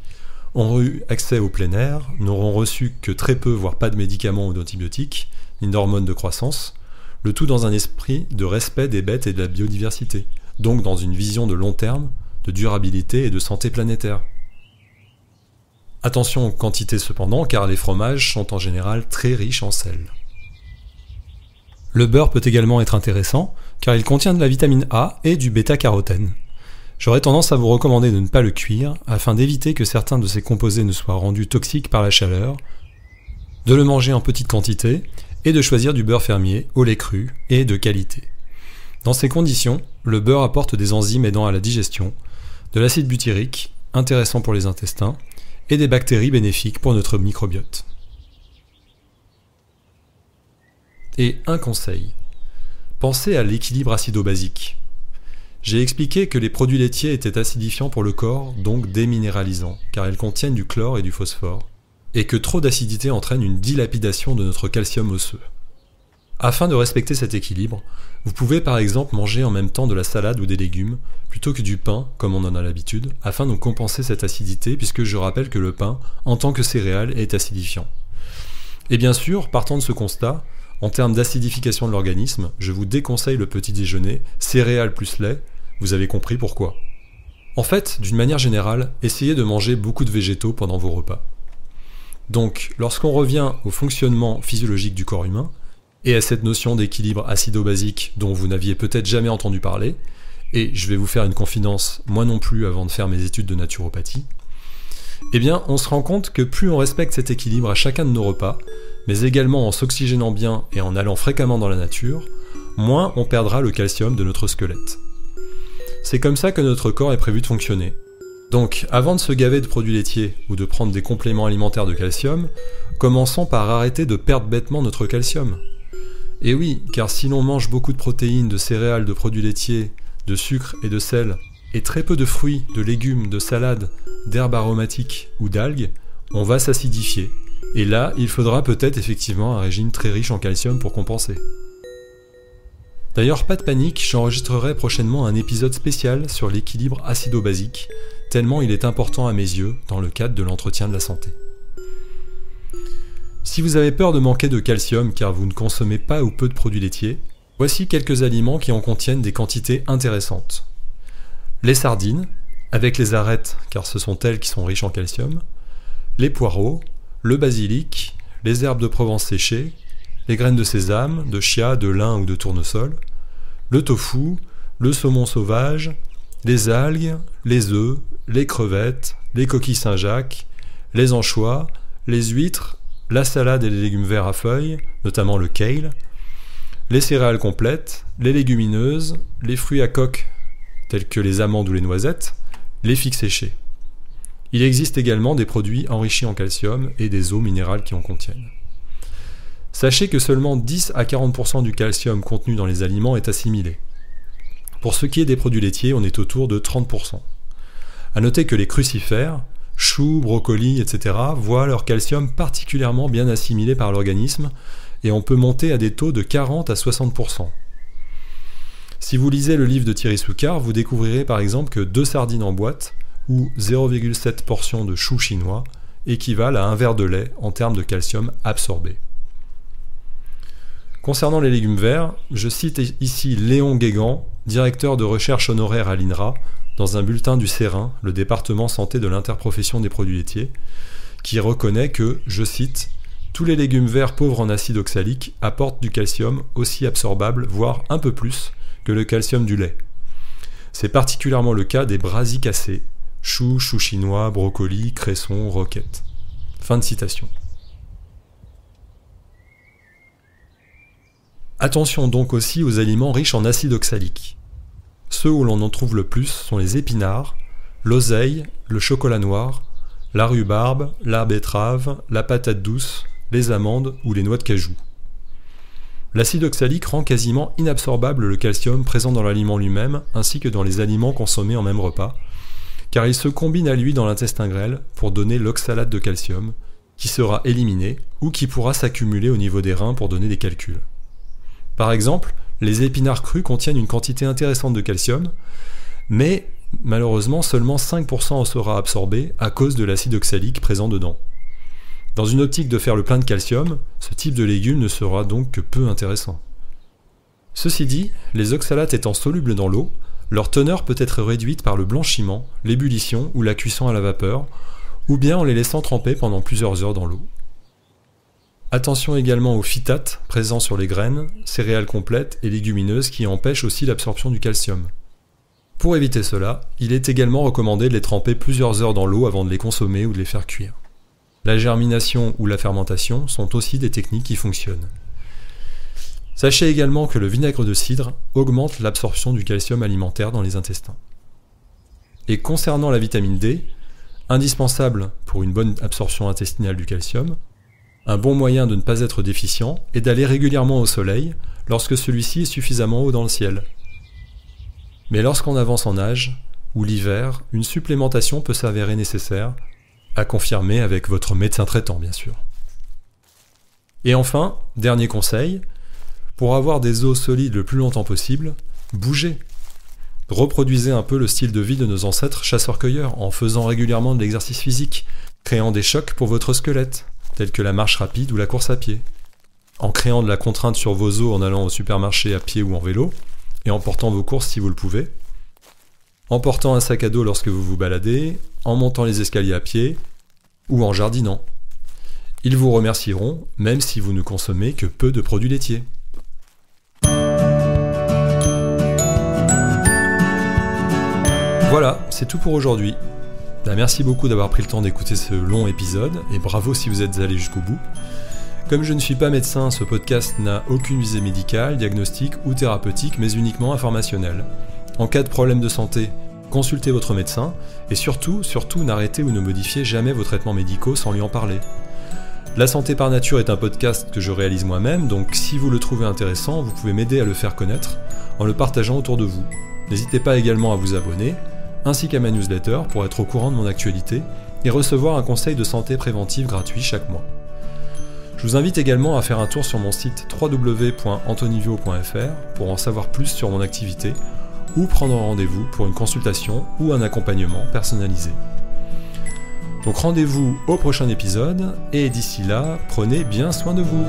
auront eu accès au plein air, n'auront reçu que très peu voire pas de médicaments ou d'antibiotiques, ni d'hormones de croissance, le tout dans un esprit de respect des bêtes et de la biodiversité, donc dans une vision de long terme, de durabilité et de santé planétaire. Attention aux quantités cependant, car les fromages sont en général très riches en sel. Le beurre peut également être intéressant, car il contient de la vitamine A et du bêta-carotène. J'aurais tendance à vous recommander de ne pas le cuire, afin d'éviter que certains de ces composés ne soient rendus toxiques par la chaleur, de le manger en petite quantité, et de choisir du beurre fermier, au lait cru, et de qualité. Dans ces conditions, le beurre apporte des enzymes aidant à la digestion, de l'acide butyrique, intéressant pour les intestins, et des bactéries bénéfiques pour notre microbiote. Et un conseil. Pensez à l'équilibre acido-basique. J'ai expliqué que les produits laitiers étaient acidifiants pour le corps, donc déminéralisants, car ils contiennent du chlore et du phosphore, et que trop d'acidité entraîne une dilapidation de notre calcium osseux. Afin de respecter cet équilibre, vous pouvez par exemple manger en même temps de la salade ou des légumes, plutôt que du pain, comme on en a l'habitude, afin de compenser cette acidité, puisque je rappelle que le pain, en tant que céréale, est acidifiant. Et bien sûr, partant de ce constat, en termes d'acidification de l'organisme, je vous déconseille le petit déjeuner, céréales plus lait, vous avez compris pourquoi. En fait, d'une manière générale, essayez de manger beaucoup de végétaux pendant vos repas. Donc, lorsqu'on revient au fonctionnement physiologique du corps humain, et à cette notion d'équilibre acido-basique dont vous n'aviez peut-être jamais entendu parler, et je vais vous faire une confidence, moi non plus avant de faire mes études de naturopathie, eh bien on se rend compte que plus on respecte cet équilibre à chacun de nos repas, mais également en s'oxygénant bien et en allant fréquemment dans la nature, moins on perdra le calcium de notre squelette. C'est comme ça que notre corps est prévu de fonctionner. Donc, avant de se gaver de produits laitiers ou de prendre des compléments alimentaires de calcium, commençons par arrêter de perdre bêtement notre calcium. Et oui, car si l'on mange beaucoup de protéines, de céréales, de produits laitiers, de sucre et de sel, et très peu de fruits, de légumes, de salades, d'herbes aromatiques ou d'algues, on va s'acidifier. Et là, il faudra peut-être effectivement un régime très riche en calcium pour compenser. D'ailleurs, pas de panique, j'enregistrerai prochainement un épisode spécial sur l'équilibre acido-basique, tellement il est important à mes yeux dans le cadre de l'entretien de la santé. Si vous avez peur de manquer de calcium car vous ne consommez pas ou peu de produits laitiers, voici quelques aliments qui en contiennent des quantités intéressantes. Les sardines, avec les arêtes car ce sont elles qui sont riches en calcium, les poireaux, le basilic, les herbes de Provence séchées, les graines de sésame, de chia, de lin ou de tournesol, le tofu, le saumon sauvage, les algues, les œufs, les crevettes, les coquilles Saint-Jacques, les anchois, les huîtres, la salade et les légumes verts à feuilles, notamment le kale, les céréales complètes, les légumineuses, les fruits à coque tels que les amandes ou les noisettes, les figues séchées. Il existe également des produits enrichis en calcium et des eaux minérales qui en contiennent. Sachez que seulement 10 à 40% du calcium contenu dans les aliments est assimilé. Pour ce qui est des produits laitiers, on est autour de 30%. A noter que les crucifères, choux, brocolis, etc. voient leur calcium particulièrement bien assimilé par l'organisme et on peut monter à des taux de 40 à 60%. Si vous lisez le livre de Thierry Soucard, vous découvrirez par exemple que 2 sardines en boîte ou 0,7 portions de choux chinois équivalent à un verre de lait en termes de calcium absorbé. Concernant les légumes verts, je cite ici Léon Guégan, directeur de recherche honoraire à l'INRA, dans un bulletin du CERIN, le département santé de l'interprofession des produits laitiers, qui reconnaît que, je cite, « Tous les légumes verts pauvres en acide oxalique apportent du calcium aussi absorbable, voire un peu plus, que le calcium du lait. C'est particulièrement le cas des brasicacées, choux, choux chinois, brocolis, cressons, roquettes. » Fin de citation. Attention donc aussi aux aliments riches en acide oxalique. Ceux où l'on en trouve le plus sont les épinards, l'oseille, le chocolat noir, la rhubarbe, la betterave, la patate douce, les amandes ou les noix de cajou. L'acide oxalique rend quasiment inabsorbable le calcium présent dans l'aliment lui-même ainsi que dans les aliments consommés en même repas, car il se combine à lui dans l'intestin grêle pour donner l'oxalate de calcium, qui sera éliminé ou qui pourra s'accumuler au niveau des reins pour donner des calculs. Par exemple, les épinards crus contiennent une quantité intéressante de calcium, mais malheureusement seulement 5% en sera absorbé à cause de l'acide oxalique présent dedans. Dans une optique de faire le plein de calcium, ce type de légumes ne sera donc que peu intéressant. Ceci dit, les oxalates étant solubles dans l'eau, leur teneur peut être réduite par le blanchiment, l'ébullition ou la cuisson à la vapeur, ou bien en les laissant tremper pendant plusieurs heures dans l'eau. Attention également aux phytates présents sur les graines, céréales complètes et légumineuses qui empêchent aussi l'absorption du calcium. Pour éviter cela, il est également recommandé de les tremper plusieurs heures dans l'eau avant de les consommer ou de les faire cuire. La germination ou la fermentation sont aussi des techniques qui fonctionnent. Sachez également que le vinaigre de cidre augmente l'absorption du calcium alimentaire dans les intestins. Et concernant la vitamine D, indispensable pour une bonne absorption intestinale du calcium, un bon moyen de ne pas être déficient est d'aller régulièrement au soleil lorsque celui-ci est suffisamment haut dans le ciel. Mais lorsqu'on avance en âge, ou l'hiver, une supplémentation peut s'avérer nécessaire, à confirmer avec votre médecin traitant bien sûr. Et enfin, dernier conseil, Pour avoir des os solides le plus longtemps possible, bougez. Reproduisez un peu le style de vie de nos ancêtres chasseurs-cueilleurs en faisant régulièrement de l'exercice physique, créant des chocs pour votre squelette, tels que la marche rapide ou la course à pied, en créant de la contrainte sur vos os en allant au supermarché à pied ou en vélo, et en portant vos courses si vous le pouvez, en portant un sac à dos lorsque vous vous baladez, en montant les escaliers à pied, ou en jardinant. Ils vous remercieront, même si vous ne consommez que peu de produits laitiers. Voilà, c'est tout pour aujourd'hui. Merci beaucoup d'avoir pris le temps d'écouter ce long épisode, et bravo si vous êtes allé jusqu'au bout. Comme je ne suis pas médecin, ce podcast n'a aucune visée médicale, diagnostique ou thérapeutique, mais uniquement informationnelle. En cas de problème de santé, consultez votre médecin, et surtout, n'arrêtez ou ne modifiez jamais vos traitements médicaux sans lui en parler. La santé par nature est un podcast que je réalise moi-même, donc si vous le trouvez intéressant, vous pouvez m'aider à le faire connaître en le partageant autour de vous. N'hésitez pas également à vous abonner, ainsi qu'à ma newsletter pour être au courant de mon actualité et recevoir un conseil de santé préventive gratuit chaque mois. Je vous invite également à faire un tour sur mon site www.antonivio.fr pour en savoir plus sur mon activité ou prendre rendez-vous pour une consultation ou un accompagnement personnalisé. Donc rendez-vous au prochain épisode et d'ici là, prenez bien soin de vous.